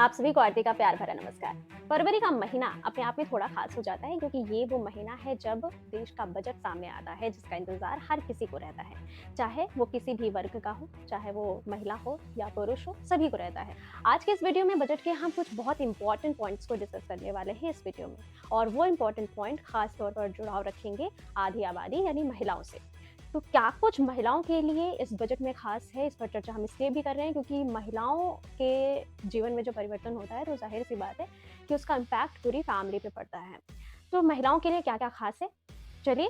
आप सभी को आरती का प्यार भरा नमस्कार। फरवरी का महीना अपने आप में थोड़ा खास हो जाता है क्योंकि ये वो महीना है जब देश का बजट सामने आता है जिसका इंतजार हर किसी को रहता है, चाहे वो किसी भी वर्ग का हो, चाहे वो महिला हो या पुरुष हो, सभी को रहता है। आज के इस वीडियो में बजट के हम कुछ बहुत इंपॉर्टेंट पॉइंट्स को डिस्कस करने वाले हैं इस वीडियो में, और वो इंपॉर्टेंट पॉइंट खास तौर पर जुड़ाव रखेंगे आधी आबादी यानी महिलाओं से। तो क्या कुछ महिलाओं के लिए इस बजट में खास है, इस पर चर्चा हम इसलिए भी कर रहे हैं क्योंकि महिलाओं के जीवन में जो परिवर्तन होता है तो जाहिर सी बात है कि उसका इम्पैक्ट पूरी फैमिली पे पड़ता है। तो महिलाओं के लिए क्या क्या खास है, चलिए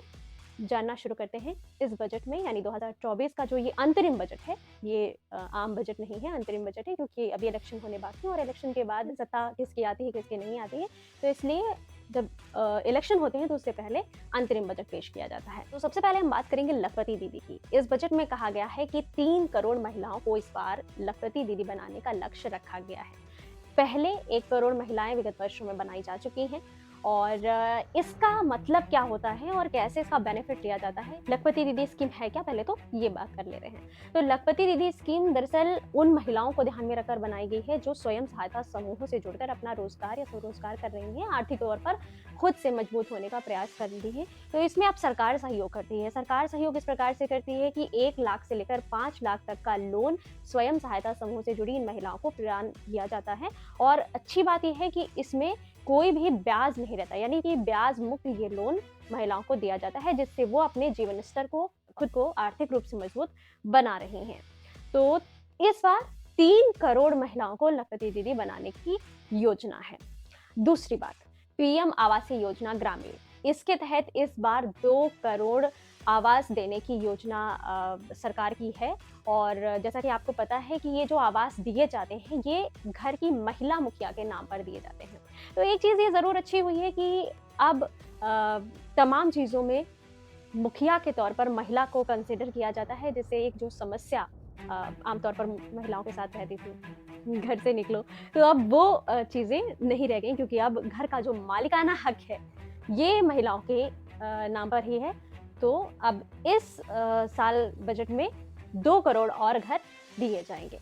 जानना शुरू करते हैं इस बजट में। यानी 2024 का जो ये अंतरिम बजट है, ये आम बजट नहीं है, अंतरिम बजट है क्योंकि अभी इलेक्शन होने बाकी है और इलेक्शन के बाद सत्ता किसकी आती है किसकी नहीं आती है, तो इसलिए जब इलेक्शन होते हैं तो उससे पहले अंतरिम बजट पेश किया जाता है। तो सबसे पहले हम बात करेंगे लखपति दीदी की। इस बजट में कहा गया है कि 3 करोड़ महिलाओं को इस बार लखपति दीदी बनाने का लक्ष्य रखा गया है। पहले 1 करोड़ महिलाएं विगत वर्षों में बनाई जा चुकी हैं, और इसका मतलब क्या होता है और कैसे इसका बेनिफिट लिया जाता है, लखपति दीदी स्कीम है क्या, पहले तो ये बात कर ले रहे हैं। तो लखपति दीदी स्कीम दरअसल उन महिलाओं को ध्यान में रखकर बनाई गई है जो स्वयं सहायता समूहों से जुड़कर अपना रोजगार या स्वरोजगार कर रही हैं, आर्थिक तौर पर खुद से मजबूत होने का प्रयास कर रही है। तो इसमें अब सरकार सहयोग करती है। सरकार सहयोग इस प्रकार से करती है कि 1 लाख से लेकर 5 लाख तक का लोन स्वयं सहायता समूह से जुड़ी इन महिलाओं को प्रदान किया जाता है। और अच्छी बात यह है कि इसमें कोई भी ब्याज नहीं रहता, यानी कि ब्याज मुक्त ये लोन महिलाओं को दिया जाता है, जिससे वो अपने जीवन स्तर को, खुद को आर्थिक रूप से मजबूत बना रही हैं। तो इस बार 3 करोड़ महिलाओं को लखपति दीदी बनाने की योजना है। दूसरी बात, पीएम आवासीय योजना ग्रामीण, इसके तहत इस बार 2 करोड़ आवास देने की योजना सरकार की है। और जैसा कि आपको पता है कि ये जो आवास दिए जाते हैं ये घर की महिला मुखिया के नाम पर दिए जाते हैं। तो एक चीज़ ये ज़रूर अच्छी हुई है कि अब तमाम चीज़ों में मुखिया के तौर पर महिला को कंसिडर किया जाता है, जिससे एक जो समस्या आमतौर पर महिलाओं के साथ रहती थी, घर से निकलो, तो अब वो चीज़ें नहीं रह गई क्योंकि अब घर का जो मालिकाना हक है ये महिलाओं के नाम पर ही है। तो अब इस साल बजट में 2 करोड़ और घर दिए जाएंगे।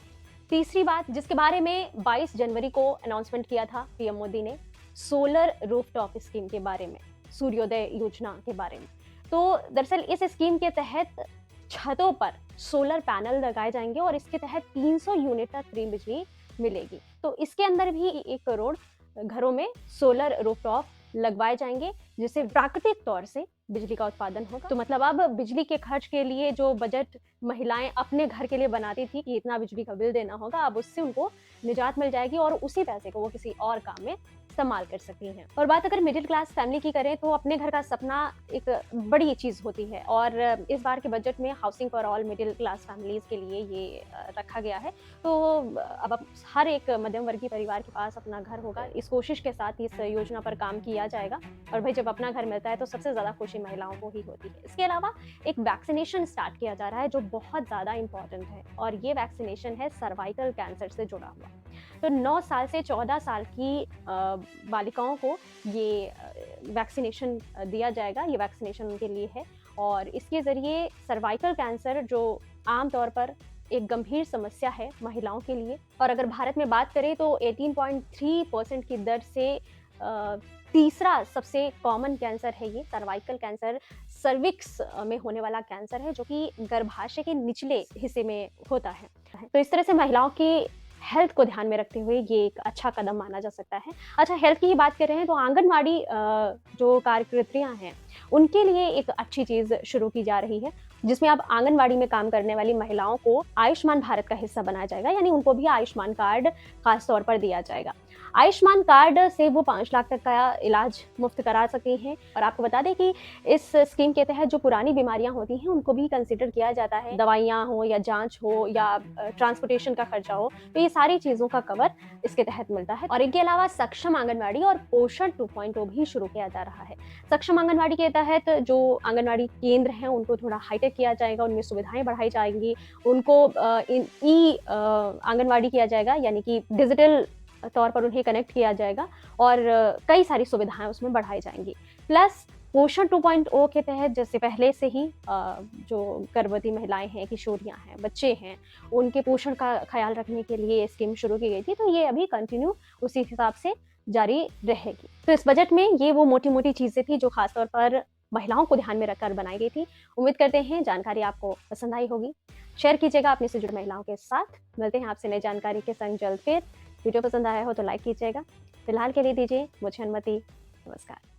तीसरी बात जिसके बारे में 22 जनवरी को अनाउंसमेंट किया था पीएम मोदी ने, सोलर रूफटॉप स्कीम के बारे में, सूर्योदय योजना के बारे में। तो दरअसल इस स्कीम के तहत छतों पर सोलर पैनल लगाए जाएंगे और इसके तहत 300 यूनिट तक फ्री बिजली मिलेगी। तो इसके अंदर भी 1 करोड़ घरों में सोलर रूफटॉप लगवाए जाएंगे, जिससे प्राकृतिक तौर से बिजली का उत्पादन होगा। तो मतलब अब बिजली के खर्च के लिए जो बजट महिलाएं अपने घर के लिए बनाती थी कि इतना बिजली का बिल देना होगा, अब उससे उनको निजात मिल जाएगी और उसी पैसे को वो किसी और काम में इस्तेमाल कर सकती हैं। और बात अगर मिडिल क्लास फैमिली की करें तो अपने घर का सपना एक बड़ी चीज़ होती है, और इस बार के बजट में housing for all middle class families के लिए ये रखा गया है। तो अब हर एक मध्यम वर्गीय परिवार के पास अपना घर होगा। इस कोशिश के साथ इस योजना पर काम किया जाएगा, और भाई जब अपना घर मिलता है तो सबसे ज़्यादा खुशी महिलाओं को ही होती है। इसके अलावा एक वैक्सीनेशन स्टार्ट किया जा रहा है जो बहुत ज़्यादा इंपॉर्टेंट है, और ये वैक्सीनेशन है सर्वाइकल कैंसर से जुड़ा हुआ। तो 9 साल से 14 साल की बालिकाओं को ये वैक्सीनेशन दिया जाएगा। ये वैक्सीनेशन उनके लिए है, और इसके ज़रिए सर्वाइकल कैंसर जो आमतौर पर एक गंभीर समस्या है महिलाओं के लिए, और अगर भारत में बात करें तो 18.3% की दर से तीसरा सबसे कॉमन कैंसर है ये सर्वाइकल कैंसर। सर्विक्स में होने वाला कैंसर है जो कि गर्भाशय के निचले हिस्से में होता है। तो इस तरह से महिलाओं की हेल्थ को ध्यान में रखते हुए ये एक अच्छा कदम माना जा सकता है। अच्छा, हेल्थ की ही बात कर रहे हैं तो आंगनवाड़ी जो कार्यकर्त्रियां हैं उनके लिए एक अच्छी चीज़ शुरू की जा रही है, जिसमें अब आंगनवाड़ी में काम करने वाली महिलाओं को आयुष्मान भारत का हिस्सा बनाया जाएगा, यानी उनको भी आयुष्मान कार्ड खास तौर पर दिया जाएगा। आयुष्मान कार्ड से वो 5 लाख तक का इलाज मुफ्त करा सकती हैं। और आपको बता दें कि इस स्कीम के तहत जो पुरानी बीमारियां होती हैं उनको भी कंसिडर किया जाता है, दवाइयां हो या जांच हो या ट्रांसपोर्टेशन का खर्चा हो, तो ये सारी चीज़ों का कवर इसके तहत मिलता है। और इनके अलावा सक्षम आंगनवाड़ी और पोषण 2.0 भी शुरू किया जा रहा है। सक्षम आंगनवाड़ी के तहत जो आंगनवाड़ी केंद्र हैं उनको थोड़ा हाईटेक किया जाएगा, उनमें सुविधाएं बढ़ाई जाएंगी, उनको आंगनवाड़ी किया जाएगा, यानी कि डिजिटल तौर पर उन्हें कनेक्ट किया जाएगा, और कई सारी सुविधाएं उसमें बढ़ाई जाएंगी। प्लस पोषण 2.0 के तहत जैसे पहले से ही जो गर्भवती महिलाएँ हैं, किशोरियाँ हैं, बच्चे हैं, उनके पोषण का ख़्याल रखने के लिए ये स्कीम शुरू की गई थी, तो ये अभी कंटिन्यू उसी हिसाब से जारी रहेगी। तो इस बजट में ये वो मोटी-मोटी चीज़ें थी जो ख़ास तौर पर महिलाओं को ध्यान में रखकर बनाई गई थी। उम्मीद करते हैं जानकारी आपको पसंद आई होगी। शेयर कीजिएगा अपने से जुड़े महिलाओं के साथ। मिलते हैं आपसे नई जानकारी के संग जल्द फिर। वीडियो पसंद आया हो तो लाइक कीजिएगा। फिलहाल के लिए दीजिए मुझे अनुमति। नमस्कार।